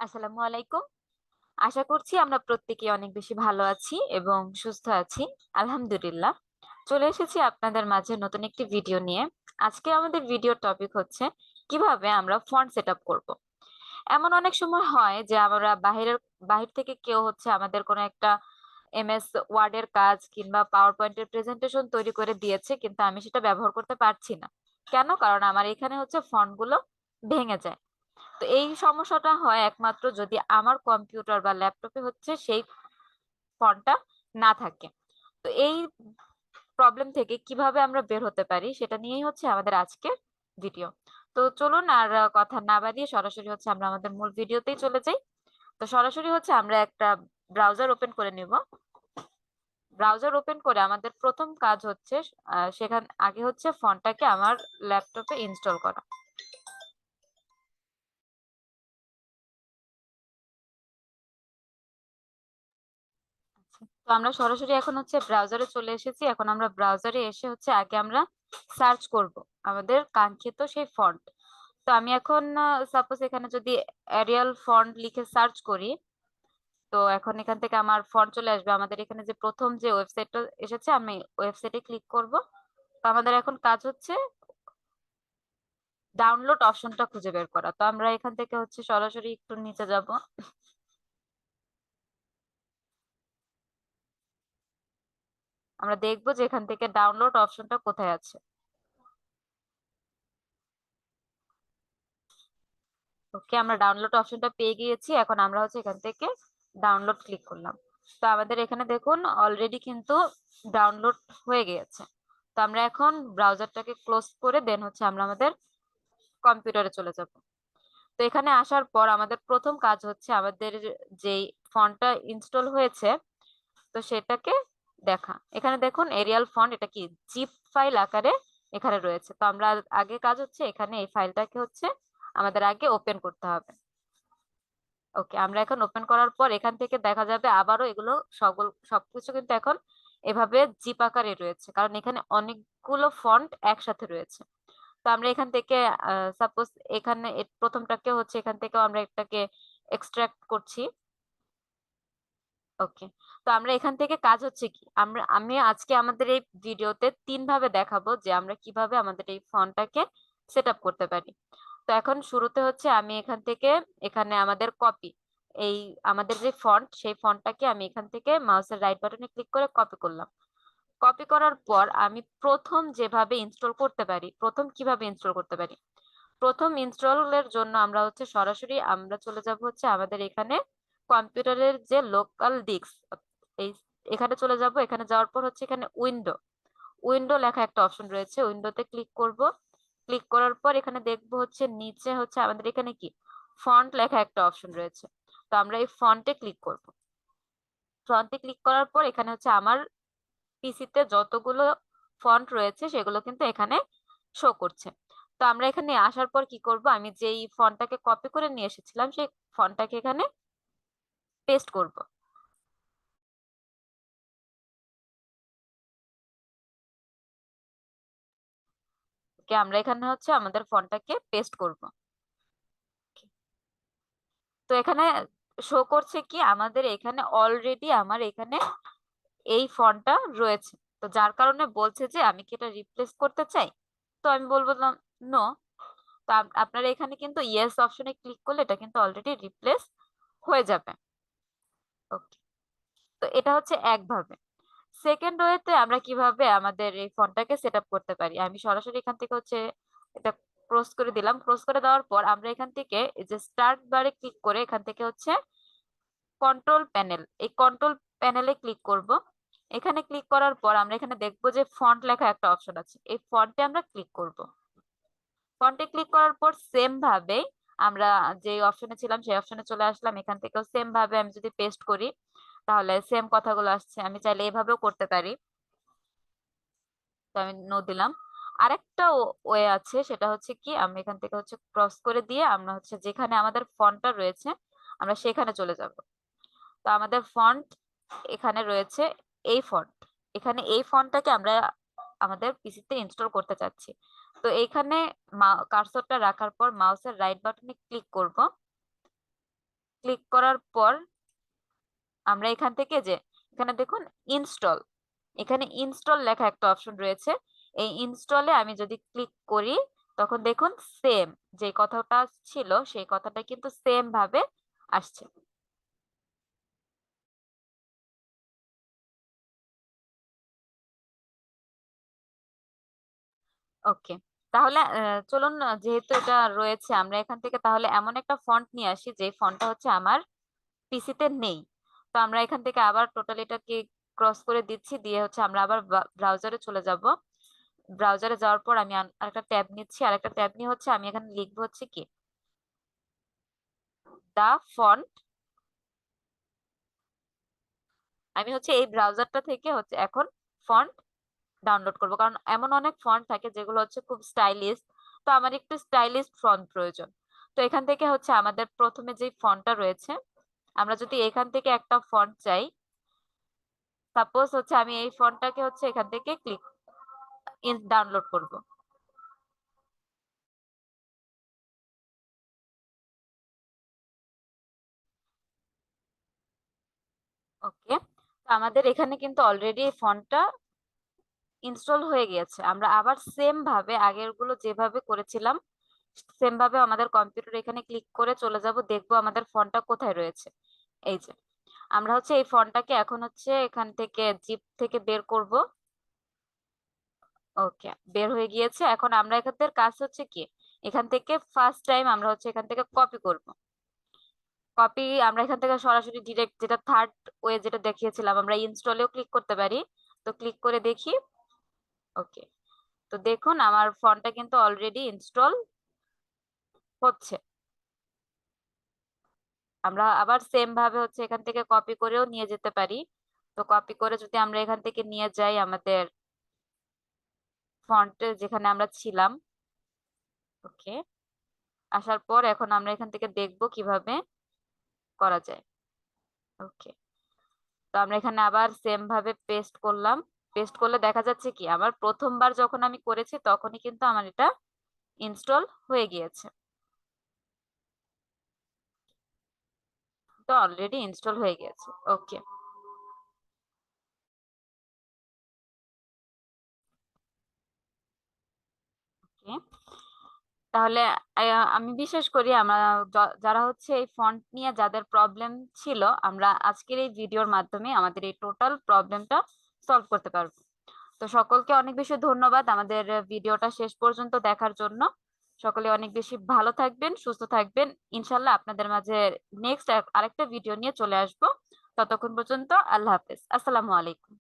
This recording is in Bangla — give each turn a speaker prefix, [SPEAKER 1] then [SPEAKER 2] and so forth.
[SPEAKER 1] আসসালামু আলাইকুম। আশা করছি আমরা প্রত্যেকেই অনেক বেশি ভালো আছি এবং সুস্থ আছি। আলহামদুলিল্লাহ। চলে এসেছি আপনাদের মাঝে নতুন একটি ভিডিও নিয়ে। আজকে আমাদের ভিডিওর টপিক হচ্ছে কিভাবে আমরা ফন্ট সেটআপ করব। এমন অনেক সময় হয় যে আমরা বাহির থেকে কেউ হচ্ছে আমাদের কোনো একটা এমএস ওয়ার্ডের কাজ কিংবা পাওয়ার পয়েন্টের প্রেজেন্টেশন তৈরি করে দিয়েছে, কিন্তু আমি সেটা ব্যবহার করতে পারছি না। কেন? কারণ আমার এখানে হচ্ছে ফন্ট গুলো ভেঙে যায়। তো এই সমস্যাটা হয় একমাত্র যদি আমার কম্পিউটার বা ল্যাপটপে হচ্ছে সেই ফন্টটা না থাকে। তো এই প্রবলেম থেকে কিভাবে আমরা বের হতে পারি সেটা নিয়েই হচ্ছে আমাদের আজকের ভিডিও। তো চলুন আর কথা না বাড়িয়ে সরাসরি হচ্ছে আমরা আমাদের মূল ভিডিওতেই চলে যাই। তো সরাসরি হচ্ছে আমরা একটা ব্রাউজার ওপেন করে নিব। ব্রাউজার ওপেন করে আমাদের প্রথম কাজ হচ্ছে সেখান আগে হচ্ছে ফন্টটাকে আমার ল্যাপটপে ইনস্টল করা। তো আমরা সরাসরি এখন হচ্ছে ব্রাউজারে চলে এসেছি। এখন আমরা ব্রাউজারে এসে হচ্ছে আগে আমরা সার্চ করব আমাদের কাঙ্ক্ষিত সেই ফন্ট। তো আমি এখন সাপোজ এখানে যদি এরিয়াল ফন্ট লিখে সার্চ করি, তো এখন এখান থেকে আমার ফন্ট চলে আসবে। আমাদের এখানে যে প্রথম যে ওয়েবসাইটটা এসেছে আমি ওয়েবসাইটে ক্লিক করব। তো আমাদের এখন কাজ হচ্ছে ডাউনলোড অপশনটা খুঁজে বের করা। তো আমরা এখান থেকে হচ্ছে সরাসরি একটু নিচে যাব। আমরা দেখবো যে এখান থেকে ডাউনলোড অপশনটা কোথায় আছে। ওকে, আমরা ডাউনলোড অপশনটা পেয়ে গিয়েছি। এখন আমরা হচ্ছে এখান থেকে ডাউনলোড ক্লিক করলাম। তো আমাদের এখানে দেখুন অলরেডি কিন্তু ডাউনলোড হয়ে গিয়েছে। তো আমরা এখন ব্রাউজারটাকে ক্লোজ করে দেন হচ্ছে আমরা আমাদের কম্পিউটারে চলে যাব। তো এখানে আসার পর আমাদের প্রথম কাজ হচ্ছে আমাদের যেই ফন্টটা ইনস্টল হয়েছে তো সেটাকে দেখা। এখানে দেখুন এরিয়াল ফন্ট, এটা কি জিপ ফাইল আকারে এখানে রয়েছে। তো আমরা আগে কাজ হচ্ছে এখানে এই ফাইলটাকে হচ্ছে আমাদের আগে ওপেন করতে হবে। ওকে, আমরা এখন ওপেন করার পর এখান থেকে দেখা যাবে আবারও এগুলো সবকিছু কিন্তু এখন এভাবে জিপ আকারে রয়েছে, কারণ এখানে অনেকগুলো ফন্ট একসাথে রয়েছে। তো আমরা এখান থেকে সাপোজ এখানে প্রথমটাকে হচ্ছে এখান থেকে আমরা এটাকে এক্সট্রাক্ট করছি। ওকে, তো আমরা এখান থেকে কাজ হচ্ছে কি আমি আজকে আমাদের এই ভিডিওতে তিন ভাবে দেখাবো যে আমরা কিভাবে আমাদের এই ফন্টটাকে সেট আপ করতে পারি। তো এখন শুরুতে হচ্ছে আমি এখান থেকে এখানে আমাদের কপি, এই আমাদের যে ফন্ট সেই ফন্টটাকে আমি এখান থেকে মাউসের রাইট বাটনে ক্লিক করে কপি করলাম। কপি করার পর আমি প্রথম যেভাবে ইনস্টল করতে পারি, প্রথম কিভাবে ইনস্টল করতে পারি, প্রথম ইনস্টলের জন্য আমরা হচ্ছে সরাসরি আমরা চলে যাব হচ্ছে আমাদের এখানে কম্পিউটারের যে লোকাল ডিস্ক, এই এখানে চলে যাব। এখানে যাওয়ার পর হচ্ছে এখানে উইন্ডো উইন্ডো লেখা একটা অপশন রয়েছে, উইন্ডোতে ক্লিক করব। ক্লিক করার পর এখানে দেখবো হচ্ছে নিচে হচ্ছে আমাদের এখানে কি ফন্ট লেখা একটা অপশন রয়েছে। তো আমরা এই ফন্টে ক্লিক করব। ফন্টে ক্লিক করার পর এখানে হচ্ছে আমার পিসিতে যতগুলো ফন্ট রয়েছে সেগুলো কিন্তু এখানে শো করছে। তো আমরা এখানে আসার পর কি করব, আমি যেই ফন্টটাকে কপি করে নিয়ে এসেছিলাম সেই ফন্টটাকে এখানে পেস্ট করব। ওকে, আমরা এখানে হচ্ছে আমাদের ফন্টটাকে পেস্ট করব। তো এখানে শো করছে কি আমাদের এখানে অলরেডি আমার এখানে এই ফন্টটা রয়েছে। তো যার কারণে বলছে যে আমি কি এটা রিপ্লেস করতে চাই। তো আমি বলবো নো। তো আপনারা এখানে কিন্তু ইয়েস অপশনে ক্লিক করলে এটা কিন্তু অলরেডি রিপ্লেস হয়ে যাবে। ওকে, তো এটা হচ্ছে একভাবে। সেকেন্ড ওয়েতে আমরা কিভাবে আমাদের এই ফন্টটাকে সেট আপ করতে পারি, আমি সরাসরি এখান থেকে হচ্ছে এটা ক্রস করে দিলাম। ক্রস করে দেওয়ার পর আমরা এখান থেকে এই যে স্টার্ট বারে ক্লিক করে এখান থেকে হচ্ছে কন্ট্রোল প্যানেল, এই কন্ট্রোল প্যানেলে ক্লিক করব। এখানে ক্লিক করার পর আমরা এখানে দেখবো যে ফন্ট লেখা একটা অপশন আছে, এই ফন্টে আমরা ক্লিক করব। ফন্টে ক্লিক করার পর সেম ভাবে আমরা যে অপশনে ছিলাম সেই অপশনে চলে আসলাম। এখান থেকেও সেম ভাবে আমি যদি পেস্ট করি তাহলে সেম কথাগুলো আসছে। আমি চাইলে এভাবেও করতে পারি। তো আমি নো দিলাম। আরেকটা ওয়ে আছে, সেটা হচ্ছে কি আমরা এখান থেকে হচ্ছে ক্রস করে দিয়ে আমরা হচ্ছে যেখানে আমাদের ফন্টটা রয়েছে আমরা সেখানে চলে যাব। তো আমাদের ফন্ট এখানে রয়েছে, এই ফন্ট, এখানে এই ফন্টটাকে আমরা আমাদের পিসিতে ইনস্টল করতে চাচ্ছি। তো এইখানে কার্সরটা রাখার পর মাউসের রাইট বাটনে ক্লিক করব। ক্লিক করার পর আমরা এখান থেকে যে এখানে দেখুন ইনস্টল, এখানে ইনস্টল লেখা একটা অপশন রয়েছে। এই ইনস্টলে আমি যদি ক্লিক করি তখন দেখুন সেম যে কথাটা ছিল সেই কথাটা কিন্তু সেম ভাবে আসছে। ওকে, তাহলে চলুন যেহেতু এটা রয়েছে আমরা এখান থেকে তাহলে এমন একটা ফন্ট নিয়ে আসি যে ফন্টটা হচ্ছে আমার পিসিতে নেই। তো আমরা এখান থেকে আবার টোটাল এটাকে ক্রস করে দিচ্ছি, দিয়ে হচ্ছে আমরা আবার ব্রাউজারে চলে যাব। ব্রাউজারে যাওয়ার পর আমি আরেকটা ট্যাব নিচ্ছি, আরেকটা ট্যাব নিয়ে হচ্ছে আমি এখানে লিখবো হচ্ছে কি দা ফন্ট। আমি হচ্ছে এই ব্রাউজারটা থেকে হচ্ছে এখন ফন্ট ডাউনলোড করব, কারণ এমন অনেক ফন্ট থাকে যেগুলো হচ্ছে খুব স্টাইলিশ। তো আমার একটু স্টাইলিশ ফন্ট প্রয়োজন। তো এখান থেকে হচ্ছে আমাদের প্রথমে যে ফন্টটা রয়েছে, আমরা যদি এখান থেকে একটা ফন্ট চাই, সাপোজ হচ্ছে আমি এই ফন্টটাকে হচ্ছে এখান থেকে ক্লিক ডাউনলোড করব। ওকে, তো আমাদের এখানে কিন্তু অলরেডি এই ফন্টটা ইনস্টল হয়ে গিয়েছে। আমরা আবার সেম ভাবে আগের গুলো যেভাবে করেছিলাম সেম ভাবে আমাদের কম্পিউটার এখানে ক্লিক করে চলে যাব, দেখবো আমাদের ফন্টটা কোথায় রয়েছে। এই যে আমরা হচ্ছে এই ফন্টটাকে এখন হচ্ছে এখান থেকে জিপ থেকে বের করব। ওকে, বের হয়ে গিয়েছে। এখন আমরা এখান কাজ হচ্ছে কি এখান থেকে ফার্স্ট টাইম আমরা হচ্ছে এখান থেকে কপি করব। কপি আমরা এখান থেকে সরাসরি ডিরেক্ট যেটা থার্ড ওয়ে যেটা দেখিয়েছিলাম আমরা ইনস্টলেও ক্লিক করতে পারি। তো ক্লিক করে দেখি। ওকে, তো দেখুন আমার ফন্টটা কিন্তু অলরেডি ইনস্টল হচ্ছে। আমরা আবার সেম ভাবে হচ্ছে এখান থেকে কপি করেও নিয়ে যেতে পারি। তো কপি করে যদি আমরা এখান থেকে নিয়ে যাই আমাদের ফন্টে যেখানে আমরা ছিলাম। ওকে, আসার পর এখন আমরা এখান থেকে দেখব কিভাবে করা যায়। ওকে, তো আমরা এখানে আবার সেম ভাবে পেস্ট করলাম। পেস্ট করলে দেখা যাচ্ছে কি আমার প্রথমবার যখন আমি করেছি তখনই কিন্তু আমার এটা ইনস্টল হয়ে গিয়েছে। তো অলরেডি ইনস্টল হয়ে গিয়েছে। ওকে, ওকে, তাহলে আমি বিশ্বাস করি আমরা যারা হচ্ছে এই ফন্ট নিয়ে যাদের প্রবলেম ছিল আমরা আজকের এই ভিডিওর মাধ্যমে আমাদের এই টোটাল প্রবলেমটা সলভ করতে পারবো। তো সকলকে অনেক বেশি ধন্যবাদ আমাদের ভিডিওটা শেষ পর্যন্ত দেখার জন্য। সকলে অনেক বেশি ভালো থাকবেন, সুস্থ থাকবেন। ইনশাল্লাহ আপনাদের মাঝে নেক্সট আরেকটা ভিডিও নিয়ে চলে আসবো। ততক্ষণ পর্যন্ত আল্লাহ হাফেজ, আসসালামু আলাইকুম।